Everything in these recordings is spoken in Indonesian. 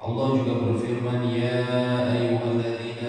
Allah juga berfirman, ya ayyuhalladzina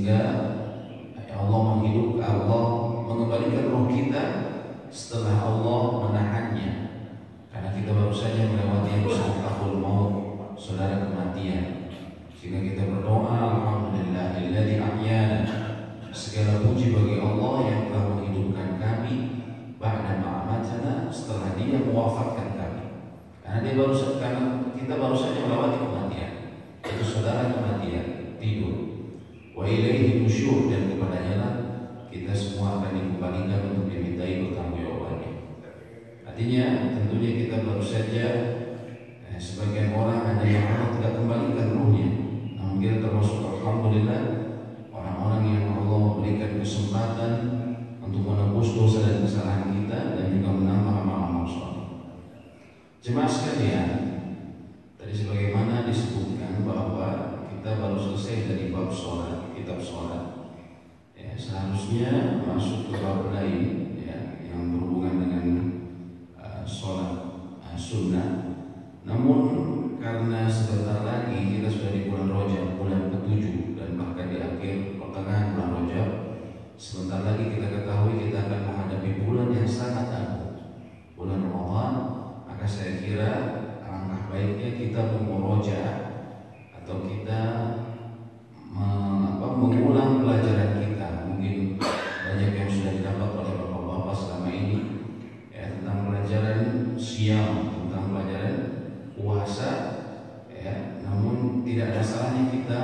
sehingga Allah mengembalikan roh kita setelah Allah menahannya, karena kita baru saja melewati sakaratul maut, saudara, kematian. Sehingga kita berdoa, alhamdulillahilladzi ahyana, segala puji bagi Allah yang telah menghidupkan kami ba'da ma'amatana, setelah Dia mewafatkan kami. Karena kita baru saja melewati kematian, itu saudara, kematian, tidur. Wa ilaihi nusyur, dan kepadanya lah kita semua akan dikembalikan untuk dimintai pertanggungjawabannya. Artinya tentunya kita baru saja sebagian orang ada yang Allah tidak kembalikan ruhnya, namun kita termasuk alhamdulillah orang-orang yang Allah memberikan kesempatan untuk menembus dosa dan kesalahan kita dan juga menambah amal-amal saleh. Jemaah sekalian, tadi sebagaimana disebutkan bahwa kita baru selesai dari bab sholat, kitab sholat. Ya, seharusnya masuk ke bab lain ya, yang berhubungan dengan sholat sunnah. Namun karena sebentar lagi kita sudah di bulan Rajab, bulan ke-7, dan bahkan di akhir pertengahan bulan Rajab, sebentar lagi kita ketahui kita akan menghadapi bulan yang sangat agung, bulan Ramadan. Maka saya kira alangkah baiknya kita memurojaah atau kita mengulang pelajaran kita. Mungkin banyak yang sudah didapat oleh bapak-bapak selama ini ya, tentang pelajaran siam, tentang pelajaran puasa ya. Namun tidak ada salahnya kita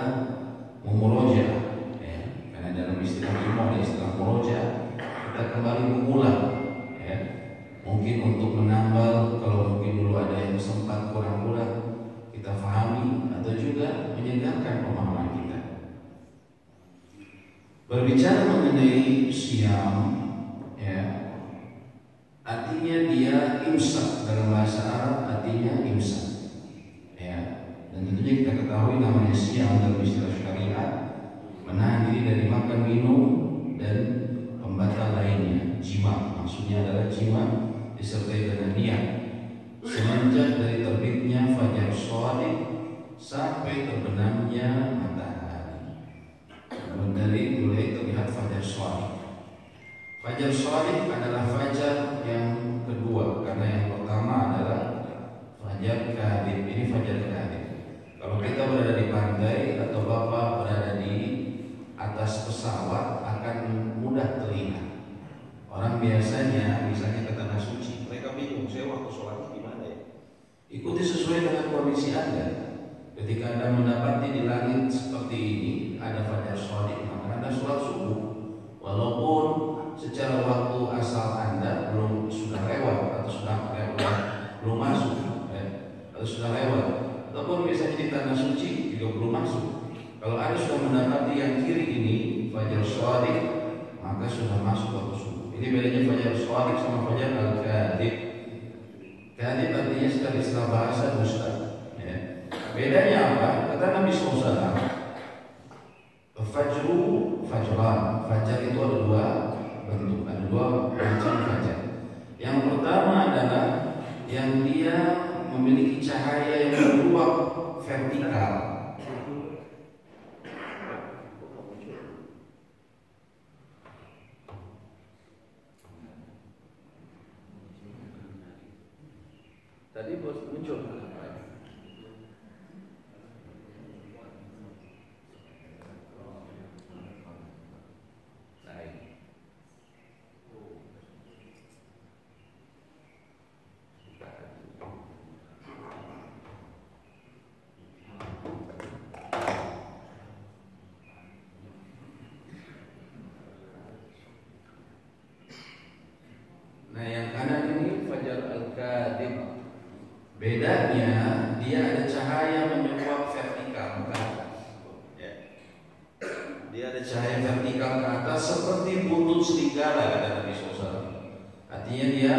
memurojaah ya, karena dalam istilah ilmu ada istilah murojaah, kita kembali mengulang ya. Mungkin untuk menambal, kalau mungkin dulu ada yang sempat kurang-kurang kita fahami, atau juga menyegarkan pemahaman kita. Berbicara mengenai siam ya, artinya dia imsak, dalam bahasa Arab artinya imsak ya. Dan tentunya kita ketahui namanya siam dalam istilah syariat menahan diri dari makan, minum, dan pembatal lainnya. Jima, maksudnya adalah jima disertai dengan niat semenjak dari terbitnya fajar shadiq sampai terbenamnya matahari. Dari mulai terlihat fajar shadiq. Fajar shadiq adalah fajar yang kedua, karena yang pertama adalah fajar kadhib. Ini fajar kadhib. Kalau kita berada di pantai atau bapak berada di atas pesawat akan mudah terlihat. Orang biasanya misalnya ke tanah suci, mereka bingung, saya waktu sholat gimana ya? Ikuti sesuai dengan kondisi Anda. Ketika Anda mendapati di langit seperti ini ada fajar shadiq, maka Anda sholat subuh. Walaupun secara waktu asal Anda sudah lewat atau sudah lewat, belum masuk ya, atau sudah lewat, ataupun biasanya di tanah suci juga belum masuk. Kalau Anda sudah mendapati yang kiri ini fajar shadiq, maka sudah masuk waktu subuh. Ini bedanya fajar shadiq sama fajar al-kadhib. Kadhib artinya secara istilah bahasa dusta ya. Bedanya apa? Kata Nabi SAW, fajru fajran. Fajar itu ada dua bentuk, ada dua macam fajar. Yang pertama adalah yang dia memiliki cahaya yang meluap vertikal. Tadi bos muncul bedanya dia ada cahaya menyuap vertikal ke atas ya. Dia ada cahaya vertikal ke atas seperti buntut serigala, kata Nabi SAW. Artinya dia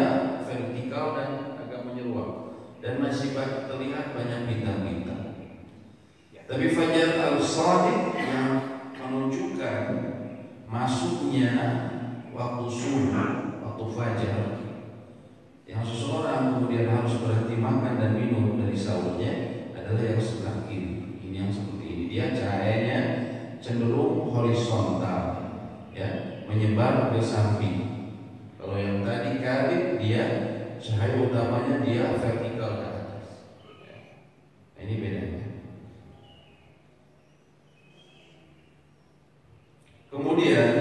vertikal dan agak menyeruak, dan masih terlihat banyak bintang-bintang. Tapi fajar al-shadiq yang menunjukkan masuknya waktu subuh, waktu fajar, yang seseorang kemudian harus berhenti makan dan minum dari sahurnya, adalah yang sebelah kiri. Ini yang seperti ini, dia cahayanya cenderung horizontal, ya, menyebar ke samping. Kalau yang tadi kadib, dia cahaya utamanya dia vertikal ke atas. Nah, ini bedanya. Kemudian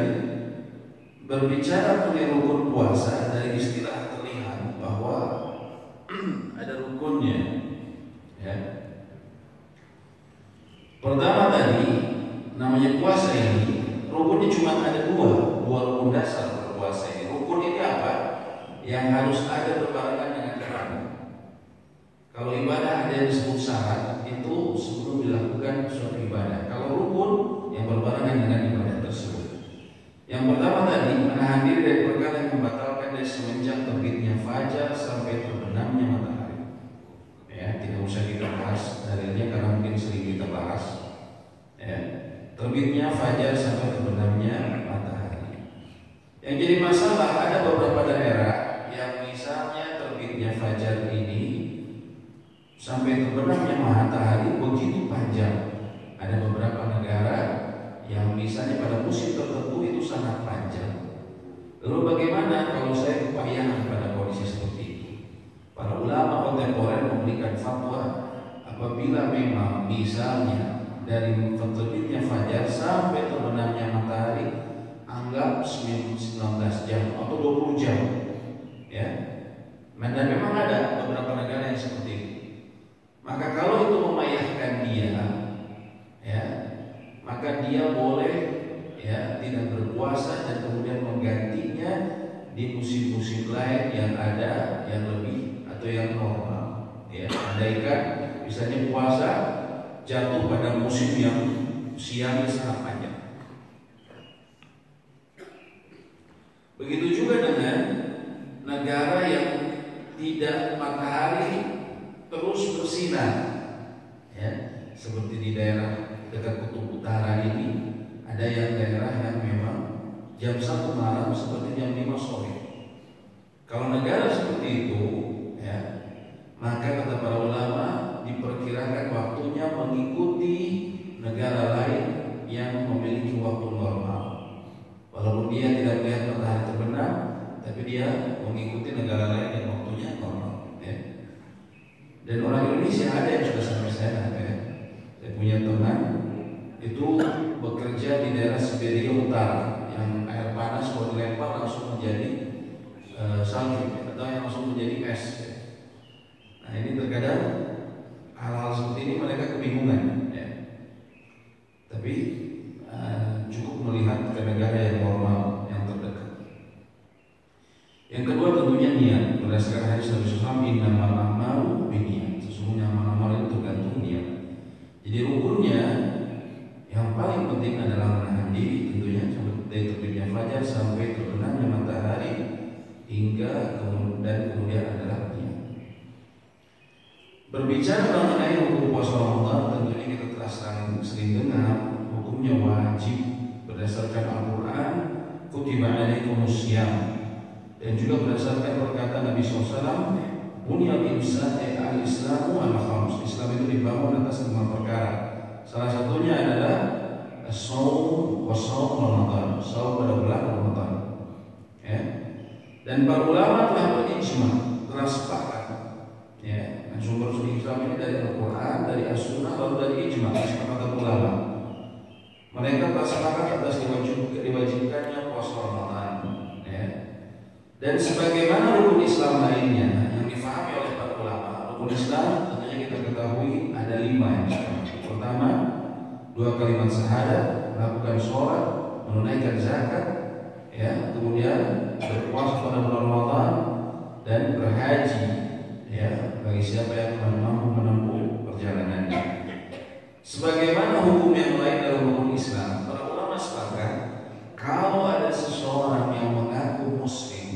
berbicara mengenai rukun puasa, dari istilah terlihat bahwa ada rukunnya, ya. Pertama tadi namanya puasa ini rukunnya cuma ada dua rukun dasar berpuasa ini. Rukun ini apa? Yang harus ada berbarengan dengan ibadah. Kalau ibadah ada yang disebut syarat, itu sebelum dilakukan suatu ibadah. Kalau rukun yang berbarengan dengan ibadah tersebut. Yang pertama tadi menahan diri dari perkara yang membatalkan dari semenjak terbitnya fajar sampai terbenamnya matahari. Ya, tidak usah kita bahas dalilnya karena mungkin sering kita bahas. Ya, terbitnya fajar sampai terbenamnya matahari. Yang jadi masalah ada beberapa daerah yang misalnya terbitnya fajar ini sampai terbenamnya matahari begitu panjang. Ada beberapa negara yang misalnya pada musim tertentu itu sangat panjang. Lalu bagaimana kalau saya kepayahan pada kondisi seperti itu? Para ulama kontemporer memberikan fatwa apabila memang misalnya dari terbitnya fajar sampai terbenamnya matahari anggap 19 jam atau 20 jam, ya. Dan memang ada beberapa negara yang seperti itu. Maka kalau itu memayahkan dia, ya, maka dia boleh, ya, tidak berpuasa dan kemudian menggantinya di musim-musim lain yang ada yang lebih atau yang normal, ya. Andaikan misalnya puasa jatuh pada musim yang siangnya sangat panjang. Begitu juga dengan negara yang tidak matahari terus bersinar, ya, seperti di daerah dekat kutub utara ini. Ada yang daerah yang memang jam 1 malam seperti jam 5 sore. Kalau negara seperti itu, ya, maka kata para ulama diperkirakan waktunya mengikuti negara lain yang memiliki waktu normal. Walaupun dia tidak melihat matahari terbenam, tapi dia mengikuti negara lain yang waktunya normal, ya. Dan orang Indonesia ada yang sudah sampai sana, ya. Saya punya teman itu bekerja di daerah Siberia Utara yang air panas kalau dilempar langsung menjadi salju atau yang langsung menjadi es. Nah, ini terkadang hal-hal seperti ini mereka kebingungan, ya. Tapi cukup melihat ke negara yang normal yang terdekat. Yang kedua tentunya niat. Berdasarkan hadis Nabi SAW, innamal a'malu binniyat. Sesungguhnya amal-amal itu tergantung niat. Jadi rukunnya yang paling penting adalah menahan diri, tentunya dari terbitnya fajar sampai terbenamnya matahari hingga kemudian adalah niat. Berbicara mengenai hukum puasa Ramadan, tentunya kita telah sering dengar hukumnya wajib berdasarkan Al-Quran, kutiba alaikumus syiyam, dan juga berdasarkan perkataan Nabi SAW, bunyal al-Islamu ala khams. Islam itu dibangun atas 5 perkara. Salah satunya adalah as-shaum wa shaum Ramadan, saum pada bulan Ramadan, ya. Dan para ulama telah berijma, telah sepakat, ya. Dan sumber Islam ini dari Al-Quran, dari As-Sunnah, lalu dari ijma, kesepakatan ulama. Mereka telah sepakat atas diwajibkannya puasa Ramadan, ya. Dan sebagaimana rukun Islam lainnya yang difahami oleh para ulama, rukun Islam tentunya kita ketahui ada 5 yang disebut. Pertama, 2 kalimat syahadat, melakukan sholat, menunaikan zakat, ya, kemudian berpuasa pada bulan Ramadan dan berhaji, ya, bagi siapa yang mampu menempuh perjalanannya. Sebagaimana hukum yang lain dalam hukum Islam, para ulama sepakat kalau ada seseorang yang mengaku Muslim,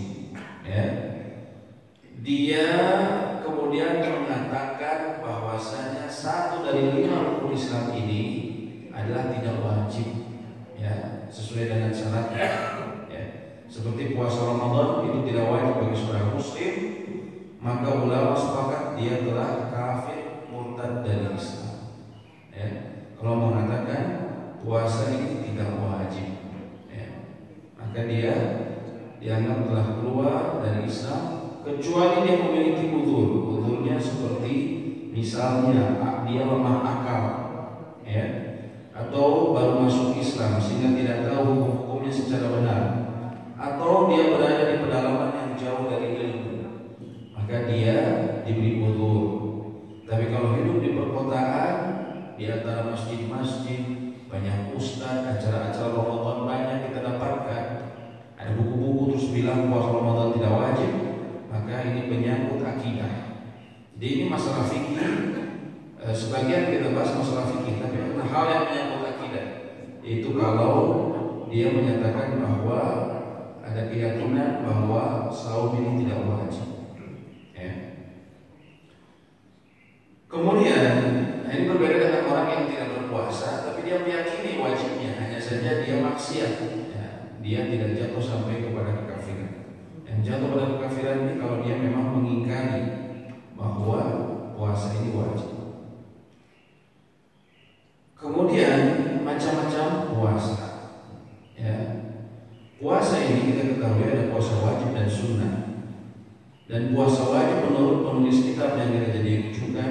ya, dia kemudian mengatakan bahwasanya satu dari 5 rukun Islam ini adalah tidak wajib, ya, sesuai dengan syaratnya, ya. Seperti puasa Ramadan itu tidak wajib bagi seorang Muslim, maka ulama sepakat dia telah kafir murtad dari Islam, ya. Kalau mengatakan puasa ini tidak wajib. dianggap telah keluar dari Islam kecuali dia memiliki uzur. Uzurnya seperti misalnya dia lemah akal, ya, atau baru masuk Islam sehingga tidak tahu hukum-hukumnya secara benar, atau dia berada di pedalaman yang jauh dari ilmu, maka dia diberi uzur. Tapi kalau hidup di perkotaan, di antara masjid-masjid, banyak ustaz, acara-acara Ramadan banyak kita dapatkan, ada buku-buku terus bilang puasa Ramadan tidak wajib, maka ini menyangkut akidah. Jadi ini masalah fikih. Sebagian kita bahas masalah fikih, tapi ada hal yang menyangkut akidah, yaitu kalau dia menyatakan bahwa ada keyakinan bahwa saum ini tidak wajib. Ya. Kemudian ini berbeda dengan orang yang tidak berpuasa, tapi dia meyakini wajibnya, hanya saja dia maksiat. Ya. Dia tidak jatuh sampai kepada kekafiran. Yang jatuh pada kekafiran ini kalau dia memang mengingkari bahwa puasa ini wajib. Kemudian macam-macam puasa. Ya. Puasa ini kita ketahui ada puasa wajib dan sunnah. Dan puasa wajib menurut penulis kitab yang kita jadi rujukan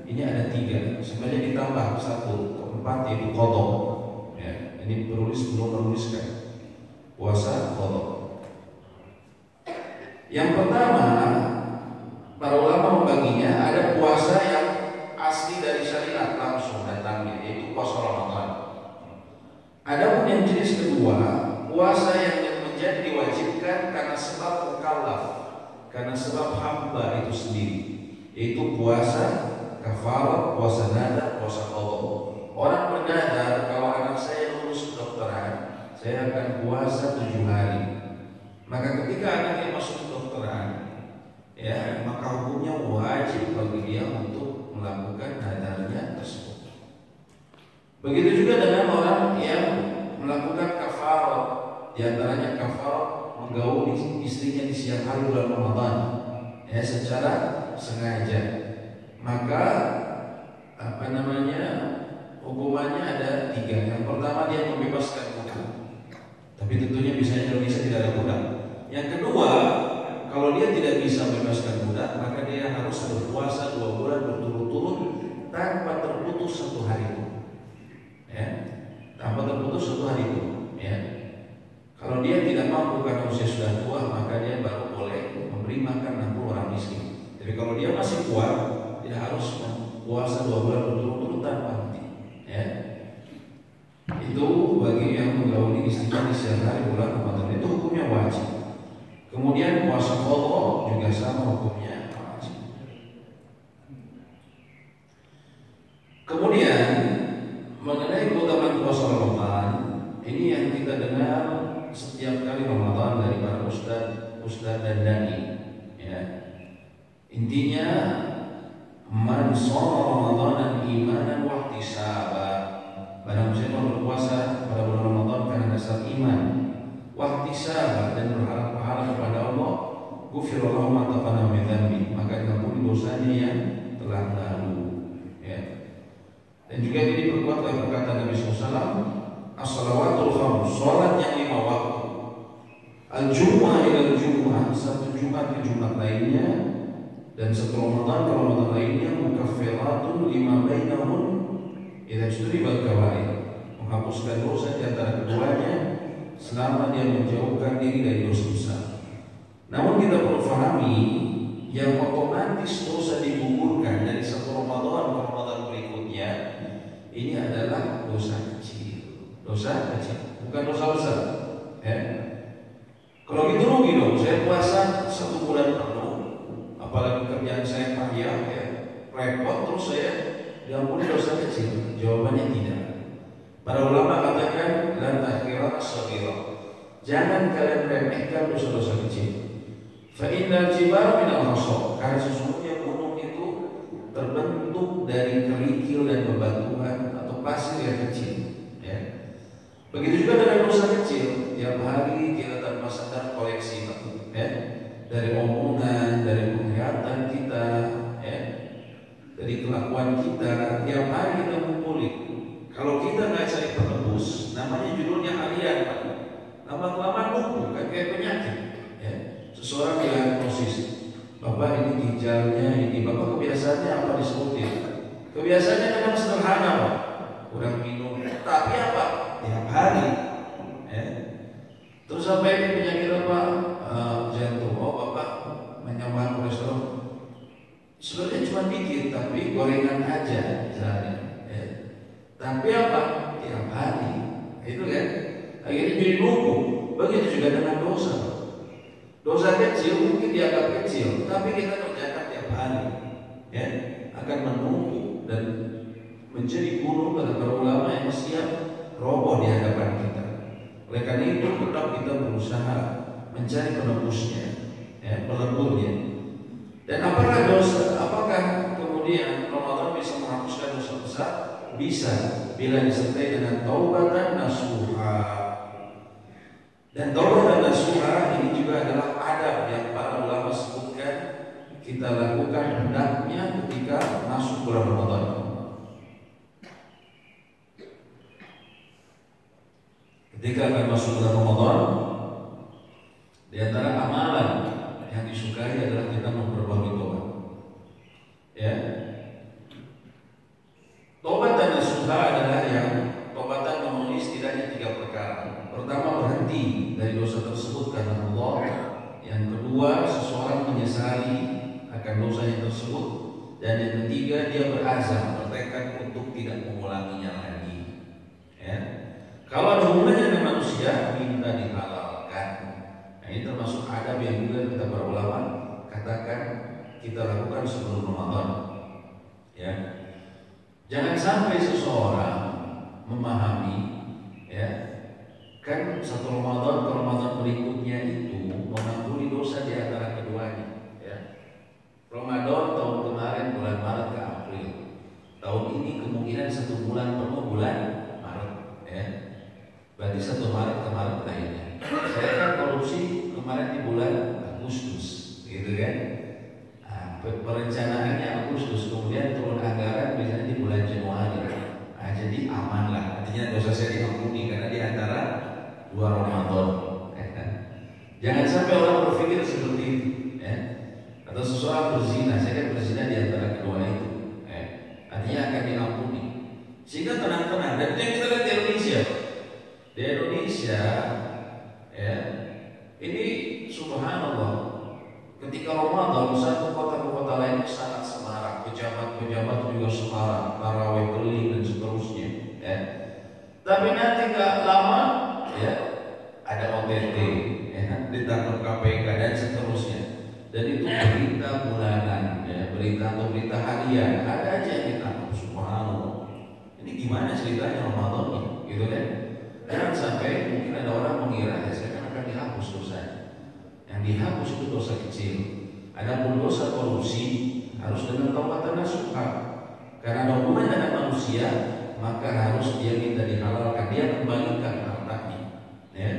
ini ada 3. Sebenarnya ditambah 1, keempat yaitu qadha. Ya, ini penulis belum menuliskan puasa qadha. Yang pertama, para ulama membaginya ada puasa yang asli dari syariat langsung datangnya, yaitu puasa Ramadan. Adapun yang jenis kedua, puasa yang menjadi diwajibkan karena sebab mukallaf, karena sebab hamba itu sendiri, yaitu puasa kafarat, puasa nadar, puasa qadha. Orang bernadar, kalau anak saya lulus kedokteran, saya akan puasa 7 hari. Maka ketika anaknya masuk kedokteran, ya, maka hukumnya wajib bagi dia untuk melakukan nadarnya tersebut. Begitu juga dengan orang yang melakukan kafarat, di antaranya kafarat menggauli istrinya di siang hari bulan Ramadan, ya, secara sengaja. Maka hukumannya ada 3. Yang pertama dia membebaskan budak, tapi tentunya bisa Indonesia tidak ada budak. Yang kedua, kalau dia tidak bisa membebaskan budak, maka dia harus berpuasa 2 bulan berturut-turut tanpa terputus 1 hari itu. Ya, tanpa terputus 1 hari itu. Ya. Kalau dia tidak mampu karena usia sudah tua, maka dia baru boleh memberi makan 60 orang miskin. Tapi kalau dia masih kuat, tidak harus puasa 2 bulan berturut-turut tanpa henti. Ya. Itu bagi yang menggauli istrinya di siang hari bulan Ramadan, itu hukumnya wajib. Kemudian puasa qadha juga sama hukumnya wajib. Kemudian mengenai keutamaan puasa Ramadan, ini yang kita dengar setiap kali Ramadan dari para ustaz dan dai. Ya. Intinya man shoma Ramadanan imanan wa ihtisaban. Barang siapa berpuasa pada bulan Ramadan karena dasar iman, wa ihtisaban, dan berharap pahala kepada Allah, ghufira lahu ma taqaddama min dzambi, maka diampuni dosanya yang telah lalu. Ya. Dan juga ini diperkuat oleh perkataan Nabi SAW, as-salawatul khams, salat yang 5 waktu, al-jumu'ah ila al-jumu'ah, satu Jumat ke Jumat lainnya, dan satu Ramadan ke Ramadan lainnya, mukaffiratun lima bainahun idza ijtanibat kabair, menghapuskan dosa di antara keduanya selama dia menjauhkan diri dari dosa besar. Namun kita perlu pahami yang otomatis dosa digugurkan dari satu Ramadan ke Ramadan berikutnya, ini adalah dosa kecil. Dosa kecil, bukan dosa besar. Ya. Kalau gitu rugi dong, saya puasa 1 bulan penuh, apalagi kerjaan saya payah, ya, repot, terus saya diampuni dosa kecil. Jawabannya tidak. Para ulama katakan la tahqirat as-saghirah, jangan kalian remehkan dosa-dosa kecil. Fa innal jibal min al-hasab, karena sesungguhnya gunung itu terbentuk dari kerikil dan bebatuan atau pasir yang kecil. Ya. Begitu juga dengan dosa kecil, tiap hari kita tanpa sadar koleksi, ya, dari omongan, dari penglihatan kita, ya, dari kelakuan kita, tiap hari kita ngumpulin. Kalau kita nggak cari penebus, namanya judulnya harian, Pak. Lama-kelamaan numpuk, kan kayak penyakit. Seseorang diagnosis, Bapak ini ginjalnya ini, Bapak kebiasaannya apa disebutin? Kebiasaannya kadang sederhana Pak, kurang minum, tapi apa? Tiap hari. Terus apa ini penyakit apa? Jantung. Oh Bapak menyambar kolesterol. Sebenarnya cuma dikit, tapi gorengan aja misalnya. Tapi apa? Tiap hari. Itu kan? Akhirnya jadi numpuk. Begitu juga dengan dosa. Dosa kecil mungkin dianggap kecil, tapi kita kerjakan tiap hari, ya, akan menumpuk dan menjadi gunung. Kata para ulama yang siap roboh di hadapan kita. Oleh karena itu tetap kita berusaha mencari penebusnya, ya, peleburnya. Dan apakah kemudian Ramadan bisa menghapuskan dosa besar? Bisa, bila disertai dengan taubatan nasuha. Dan taubatan nasuha ini juga adalah adab yang para ulama sebutkan kita lakukan hendaknya ketika masuk bulan Ramadan. Ketika akan masuk bulan Ramadan, di antara amalan yang disukai adalah kita memperbaharui tobat. Ya. Tobat dan nasuha adalah yang tobatan memenuhi setidaknya 3 perkara. Pertama, berhenti dari dosa tersebut karena Allah. Yang kedua, seseorang menyesali akan dosanya tersebut. Dan yang ketiga, dia berazam, bertekad untuk tidak mengulanginya lagi. Ya. Kalau ada hubungannya dengan manusia, minta dihalalkan. Nah, ini termasuk adab yang juga kita para ulama katakan kita lakukan sebelum Ramadan. Ya. Jangan sampai seseorang memahami, ya, kan satu Ramadan ke Ramadan berikutnya itu mengampuni dosa di antara keduanya. Ya. Ramadan tahun kemarin bulan Maret ke April, tahun ini kemungkinan 1 bulan penuh bulan Maret. Ya. Berarti 1 Maret ke Maret lainnya. Saya kan korupsi kemarin di bulan Agustus, gitu kan? Perencanaannya Agustus, kemudian turun anggaran misalnya di bulan Januari. Nah, jadi aman lah. Artinya dosa saya diampuni karena di antara 2 Ramadan. Jangan sampai orang berpikir seperti itu. Ya. Atau seseorang berzina, saya kan berzina di antara kedua itu. Artinya akan diampuni. Sehingga tenang-tenang. Dan itu yang kita lihat di Indonesia. Di Indonesia, ya, ini subhanallah. Ketika Ramadan, satu kota ke kota lain sangat semarak, pejabat-pejabat juga semarak, tarawih keliling dan seterusnya. Ya. Tapi nanti nggak lama, ya, ada OTT, ya, ditangkap KPK dan seterusnya. Dan itu berita bulanan, ya, berita atau berita harian, ada aja yang ditangkap. Subhanallah. Ini gimana ceritanya Ramadan nih, gitu kan? Jangan sampai mungkin ada orang mengira ya saya akan dihapus dosanya. Yang dihapus itu dosa kecil. Adapun dosa korupsi harus dengan taubatan nasuha. Karena ada hubungan dengan manusia, maka harus dia minta dihalalkan, dia kembalikan hartanya. Ya.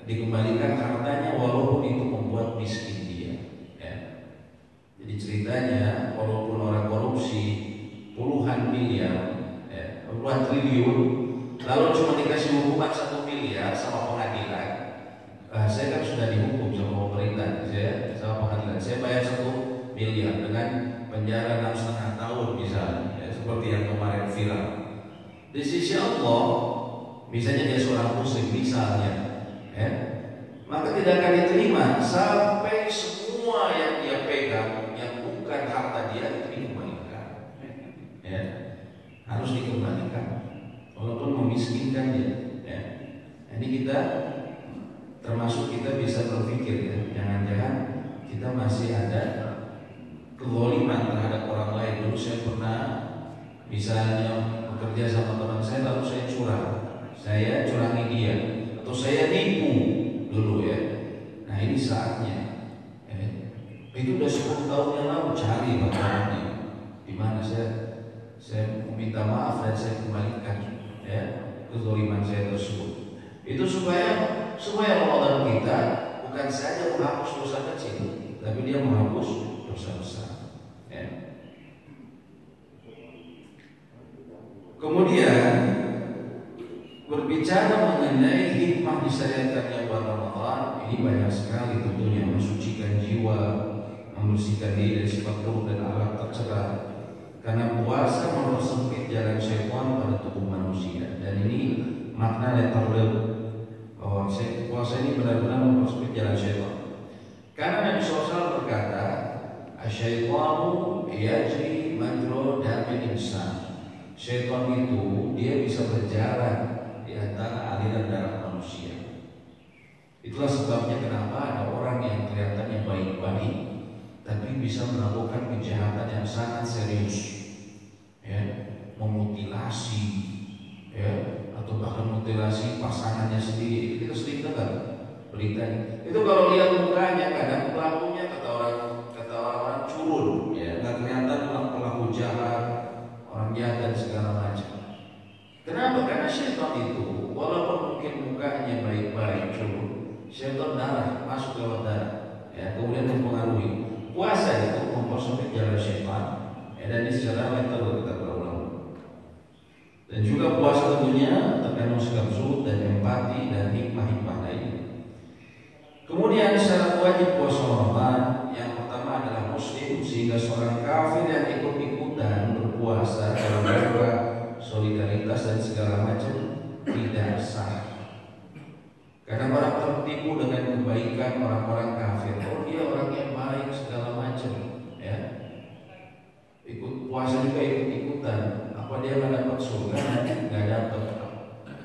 Dikembalikan hartanya walaupun itu membuat miskin dia. Ya. Jadi ceritanya walaupun orang korupsi puluhan miliar, ya, puluhan triliun, lalu cuma dikasih hukuman 1 miliar sama pengadilan. Saya kan sudah dihukum sama pemerintah, saya sama pengadilan. Saya bayar 1 miliar dengan penjara 6,5 tahun misalnya, ya, seperti yang kemarin viral. Di sisi Allah, misalnya dia seorang muslim misalnya, ya, maka tidak akan diterima sampai semua yang dia pegang yang bukan harta dia itu dikembalikan. Ya, harus dikembalikan, walaupun memiskinkan dia. Ya. Ini kita termasuk kita bisa berpikir, ya, jangan-jangan kita masih ada kezaliman terhadap orang lain. Dulu saya pernah misalnya bekerja sama teman saya lalu saya curangi dia atau saya nipu dulu, ya. Nah ini saatnya, ya. Itu udah 10 tahun yang lalu, cari orangnya di mana. Saya meminta maaf dan saya kembalikan, ya, kezaliman saya tersebut. Itu supaya Ramadan kita bukan saja menghapus dosa kecil, tapi dia menghapus dosa besar. Ya. Kemudian Berbicara mengenai hikmah disyariatkannya bulan Ramadan, ini banyak sekali tentunya, mensucikan jiwa, membersihkan diri dari sifat buruk dan akhlak tercela. Karena puasa mempersempit jalan syaitan pada tubuh manusia, dan ini makna yang terdalam bahwa puasa ini benar-benar mempersempit jalan syaitan. Karena Nabi SAW berkata, "Asyaitanu yajri majra damil insan." Syaitan itu dia bisa berjalan di antara aliran darah manusia. Itulah sebabnya kenapa ada orang yang kelihatannya baik-baik tapi bisa melakukan kejahatan yang sangat serius, ya, memutilasi, ya, atau bahkan mutilasi pasangannya sendiri. Kita sering dengar beritanya. Itu kalau lihat mukanya, kadang pelakunya kata orang curun, ya, nggak kelihatan pelaku jahat, orang jahat dan segala macam. Kenapa? Karena syaitan itu walaupun mungkin mukanya baik-baik, syaitan darah masuk lewat darah, ya, kemudian mempengaruhi. Puasa itu mempersempit jalan syaitan, ya, dan ini secara mental kita berulang. Dan juga puasa tentunya terkandung sikap zuhud dan empati dan hikmah-hikmah lainnya. Kemudian syarat wajib puasa Ramadan yang pertama adalah muslim, sehingga seorang kafir yang ikut-ikutan berpuasa dalam rangka solidaritas dan segala macam tidak sah. Karena orang tertipu dengan kebaikan orang-orang kafir. Oh, dia orang yang baik segala macam, ya. Ikut puasa juga ikut-ikutan. Apa dia nggak dapat surga? Nggak dapat.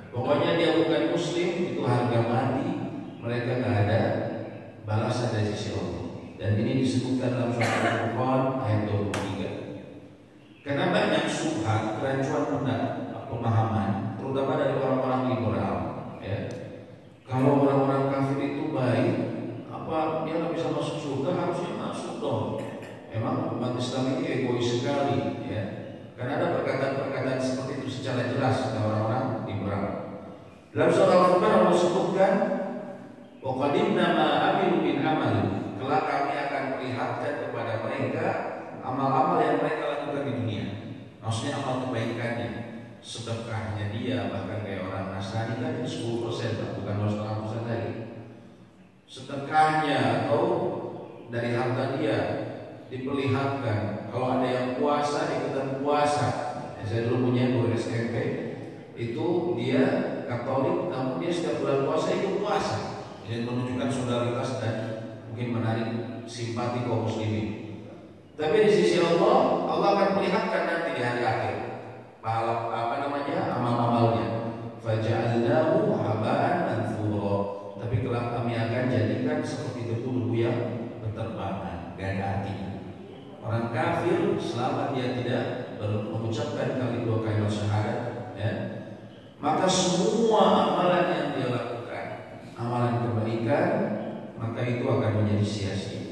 Pokoknya dia bukan muslim, itu harga mati. Mereka nggak ada balasan dari sisi Allah. Dan ini disebutkan dalam surat Al-Furqan ayat 23. Karena banyak subhat, kerancuan pemahaman, terutama dari orang-orang liberal, ya. Kalau orang-orang kafir itu baik, apa dia nggak bisa masuk surga? Harusnya masuk dong. Emang umat Islam ini egois sekali, ya. Karena ada perkataan-perkataan seperti itu secara jelas dari orang-orang liberal. Dalam surat Al-Furqan Allah sebutkan, "Wa qadimna ma amilu min amal." Kelak kami akan perlihatkan kepada mereka amal-amal yang mereka lakukan di dunia. Maksudnya amal kebaikannya, sedekahnya dia, bahkan kayak orang Nasrani kan itu 10%, bukan 0,5% lagi. Sedekahnya atau dari harta dia diperlihatkan. Kalau ada yang puasa, ikutan puasa. Saya dulu punya guru SMP, itu dia Katolik, namun dia setiap bulan puasa ikut puasa. Jadi menunjukkan solidaritas dan mungkin menarik simpati kaum muslimin. Tapi di sisi Allah, Allah akan perlihatkan nanti di hari akhir pahala amal-amalnya. Faja'alnahu haba'an manthura. Tapi kelak kami akan jadikan seperti debu-debu yang berterbangan, gak ada artinya. Orang kafir selama dia tidak mengucapkan dua kalimat syahadat, ya, maka semua amalan yang dia lakukan, amalan kebaikan, maka itu akan menjadi sia-sia.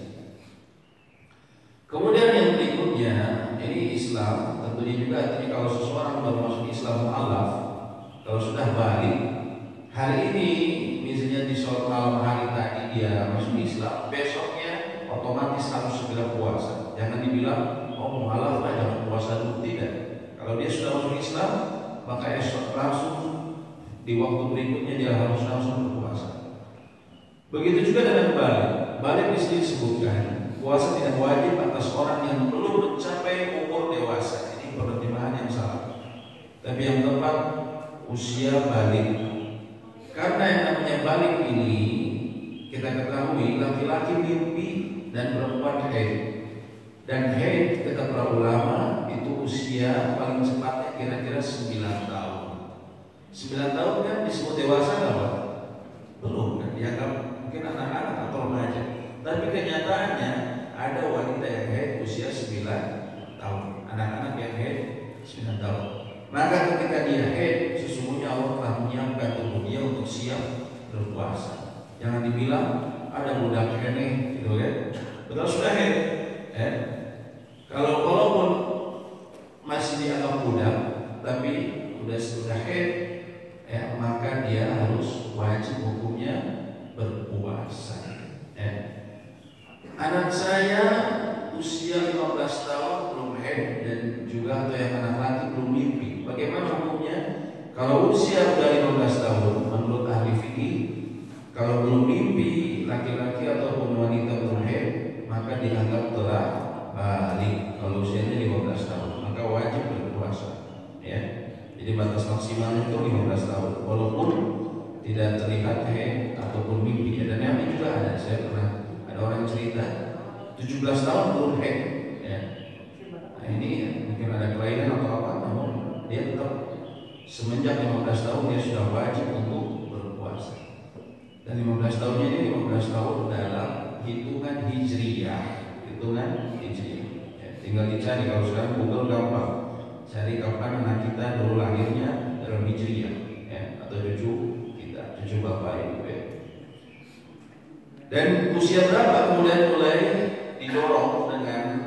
Kemudian yang berikutnya, ini Islam tentunya juga. Artinya kalau seseorang baru masuk Islam mu'alaf, kalau sudah balik hari ini, misalnya di sholat malam hari tadi dia masuk Islam, besoknya otomatis harus segera puasa. Jangan dibilang oh mu'alaf aja puasa dulu, tidak. Kalau dia sudah masuk Islam, maka esok langsung di waktu berikutnya dia harus langsung berpuasa. Begitu juga dengan balik. Balik di sini disebutkan puasa tidak wajib atas orang yang belum mencapai umur dewasa. Ini penerjemahan yang salah. Tapi yang tepat usia balik. Karena yang namanya balik ini kita ketahui laki-laki mimpi dan perempuan haid. Dan haid kata para ulama itu usia paling cepatnya kira-kira 9 tahun. 9 tahun kan disebut dewasa apa? Belum kan, dianggap mungkin anak-anak atau remaja. Tapi kenyataannya ada wanita yang haid usia 9 tahun, anak-anak yang haid 9 tahun. Maka ketika dia haid, sesungguhnya Allah telah menyiapkan tubuh dia untuk siap berpuasa. Jangan dibilang ada budak ini, gitu kan? Betul sudah haid, Walaupun masih dianggap budak, tapi sudah haid, ya, maka dia harus wajib hukumnya berpuasa. Anak saya usia 15 tahun belum haid dan juga atau yang anak laki belum mimpi. Bagaimana hukumnya? Kalau usia udah 15 tahun menurut ahli fikih, kalau belum mimpi laki-laki ataupun wanita belum haid, maka dianggap telah balik. Kalau usianya 15 tahun, maka wajib berpuasa. Ya, jadi batas maksimalnya itu 15 tahun, walaupun tidak terlihat haid ataupun mimpi. Ya, dan yang ini juga ada. Saya pernah ada orang cerita 17 tahun belum haid. Ya. Nah, ini mungkin ada kelainan atau apa, namun dia tetap semenjak 15 tahun dia sudah wajib untuk berpuasa. Dan 15 tahunnya ini 15 tahun dalam hitungan hijriyah. Ya, tinggal dicari, kalau sekarang Google gampang. Cari kapan anak kita dulu lahirnya dalam hijriyah, ya, atau cucu bapak ibu, ya. Dan usia berapa kemudian mulai didorong dengan